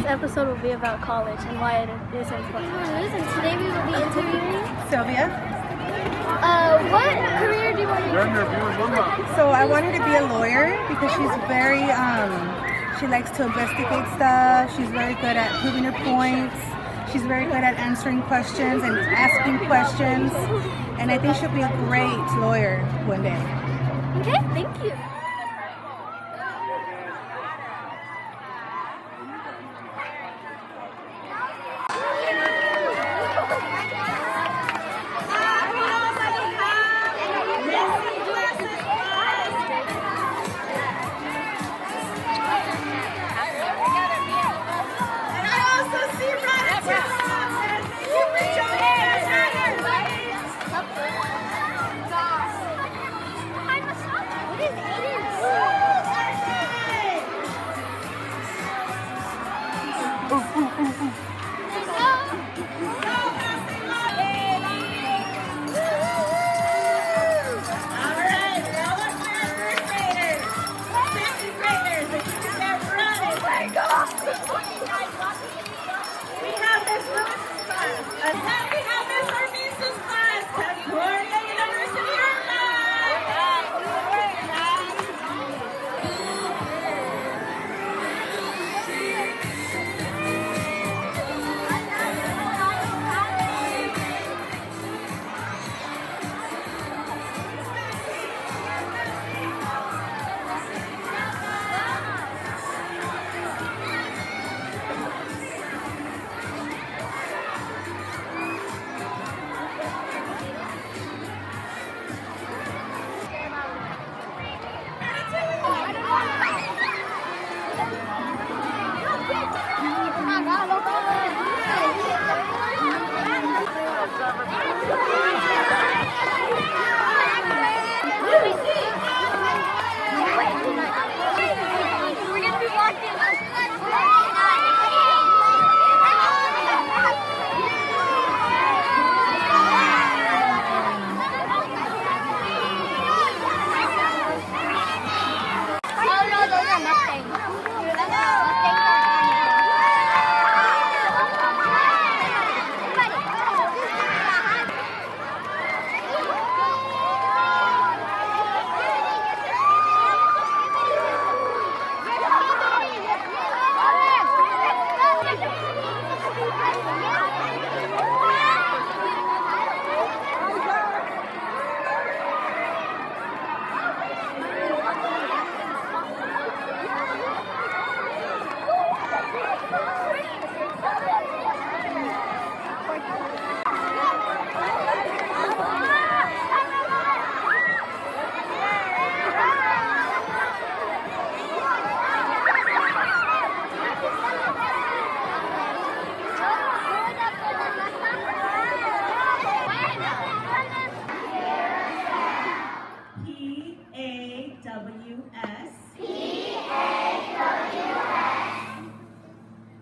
Today's episode will be about college and why it is important. And today we will be interviewing Sylvia. What career do you want to do? So I wanted to be a lawyer because she's very, she likes to investigate stuff. She's very good at proving her points. She's very good at answering questions and asking questions. And I think she'll be a great lawyer one day. Okay, thank you.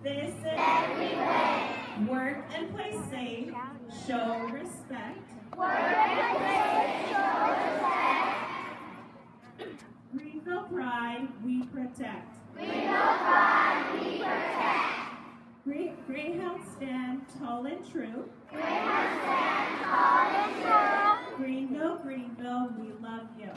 This is work and play safe, show respect. Greenville Pride, we protect. Greyhound stand tall and true. Greenville, Greenville, we love you.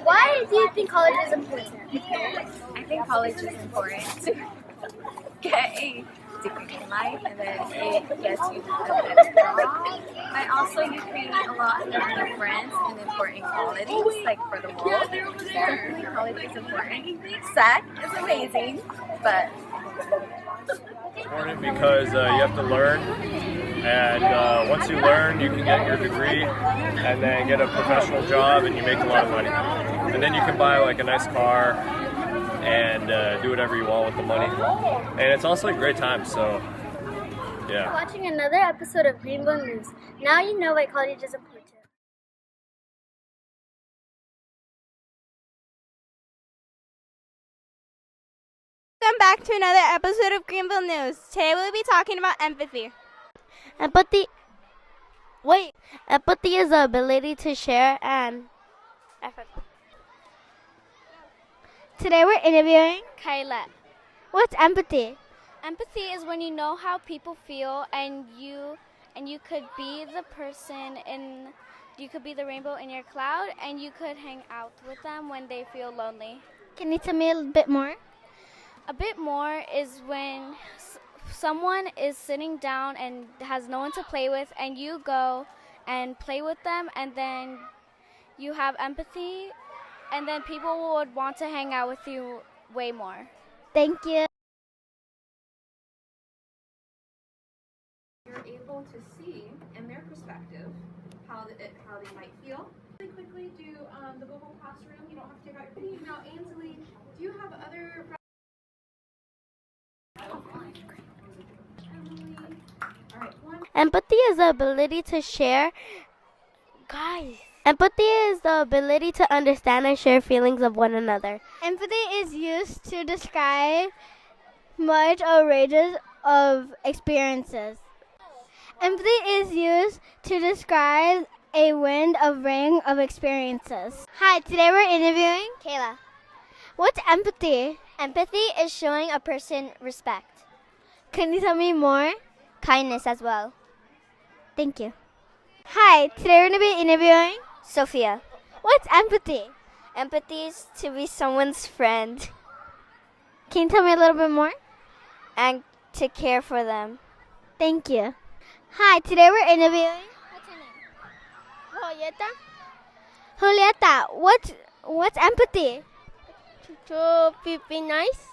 Why do you think college is important? I think college is important to get a degree in life, and then it gets you a better job. And also you create a lot of new friends and important qualities, like for the world. Definitely college is important. SAC is amazing, but important because you have to learn, and once you learn, you can get your degree and then get a professional job, and you make a lot of money. And then you can buy like a nice car and do whatever you want with the money. And it's also a great time, so yeah. Watching another episode of Greenville News. Now you know why college is important. Welcome back to another episode of Greenville News. Today we'll be talking about empathy. Empathy is the ability to share and Today we're interviewing Kyla. What's empathy? Empathy is when you know how people feel and you could be the person you could be the rainbow in your cloud and you could hang out with them when they feel lonely. Can you tell me a little bit more? A bit more is when someone is sitting down and has no one to play with and you go and play with them and then you have empathy and then people would want to hang out with you way more. Thank you. You're able to see in their perspective how they might feel. Really quickly do the Google Classroom. You don't have to take out your video. Now, Ainsley, do you have other? Empathy is the ability to share. Empathy is the ability to understand and share feelings of one another. Empathy is used to describe much or ranges of experiences. Empathy is used to describe a range of experiences. Hi, today we're interviewing Kayla. What's empathy? Empathy is showing a person respect. Can you tell me more? Kindness as well. Thank you. Hi, today we're going to be interviewing Sophia. What's empathy? Empathy is to be someone's friend. Can you tell me a little bit more? And to care for them. Thank you. Hi, today we're interviewing. What's your name? Julieta. What's empathy? To be nice.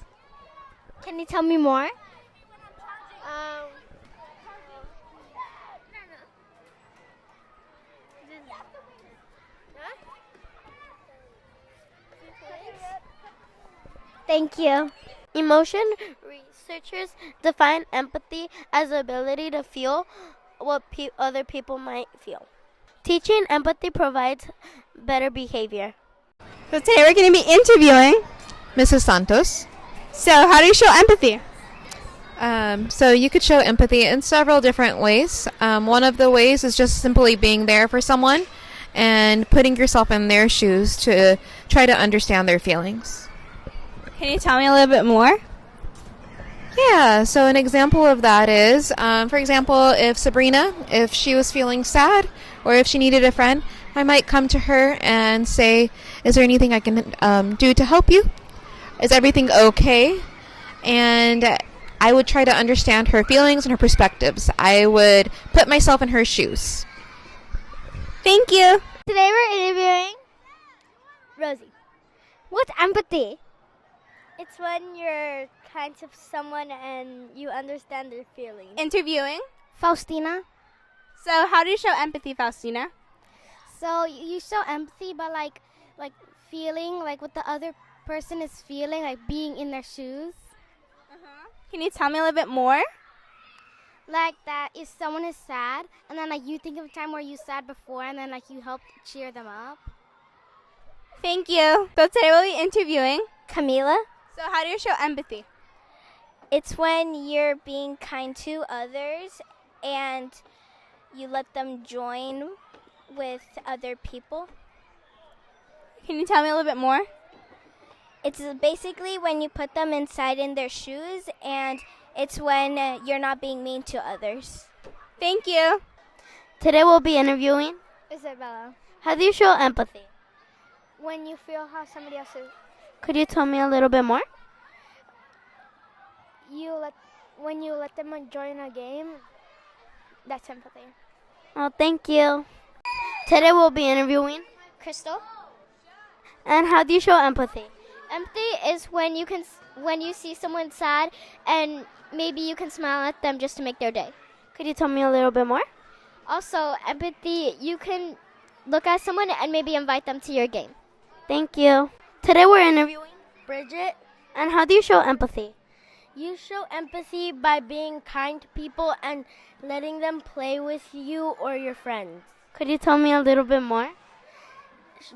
Can you tell me more? Thank you. Emotion researchers define empathy as the ability to feel what other people might feel. Teaching empathy provides better behavior. So today we're going to be interviewing Mrs. Santos. So how do you show empathy? So you could show empathy in several different ways. One of the ways is just simply being there for someone and putting yourself in their shoes to try to understand their feelings. Can you tell me a little bit more? Yeah, so an example of that is, for example, if she was feeling sad or if she needed a friend, I might come to her and say, is there anything I can do to help you? Is everything okay? And I would try to understand her feelings and her perspectives. I would put myself in her shoes. Thank you. Today we're interviewing Rosie. What's empathy? It's when you're kind to someone and you understand their feelings. Interviewing Faustina. So how do you show empathy, Faustina? So you show empathy by like feeling like what the other person is feeling, like being in their shoes. Can you tell me a little bit more? Like that if someone is sad and then like you think of a time where you sad before and then like you help cheer them up. Thank you. So today we'll be interviewing Camila. So how do you show empathy? It's when you're being kind to others and you let them join with other people. Can you tell me a little bit more? It's basically when you put them inside in their shoes, and it's when you're not being mean to others. Thank you. Today we'll be interviewing Isabella. How do you show empathy? When you feel how somebody else is. Could you tell me a little bit more? When you let them join a game, that's empathy. Oh, thank you. Today we'll be interviewing Crystal. And how do you show empathy? Empathy is when you see someone sad and maybe you can smile at them just to make their day. Could you tell me a little bit more? Also, empathy, you can look at someone and maybe invite them to your game. Thank you. Today we're interviewing Bridget. And how do you show empathy? You show empathy by being kind to people and letting them play with you or your friends. Could you tell me a little bit more?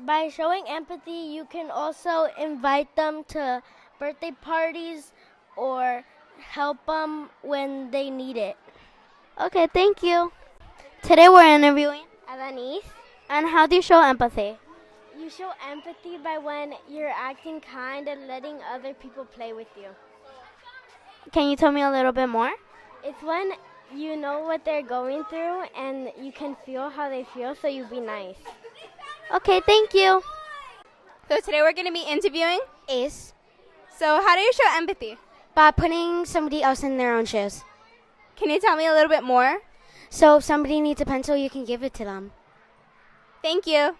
By showing empathy, you can also invite them to birthday parties or help them when they need it. Okay, thank you. Today we're interviewing Alanis. And how do you show empathy? You show empathy by when you're acting kind and letting other people play with you. Can you tell me a little bit more? It's when you know what they're going through and you can feel how they feel, so you be nice. Okay, thank you. So today we're going to be interviewing Ace. So how do you show empathy? By putting somebody else in their own shoes. Can you tell me a little bit more? So if somebody needs a pencil, you can give it to them. Thank you.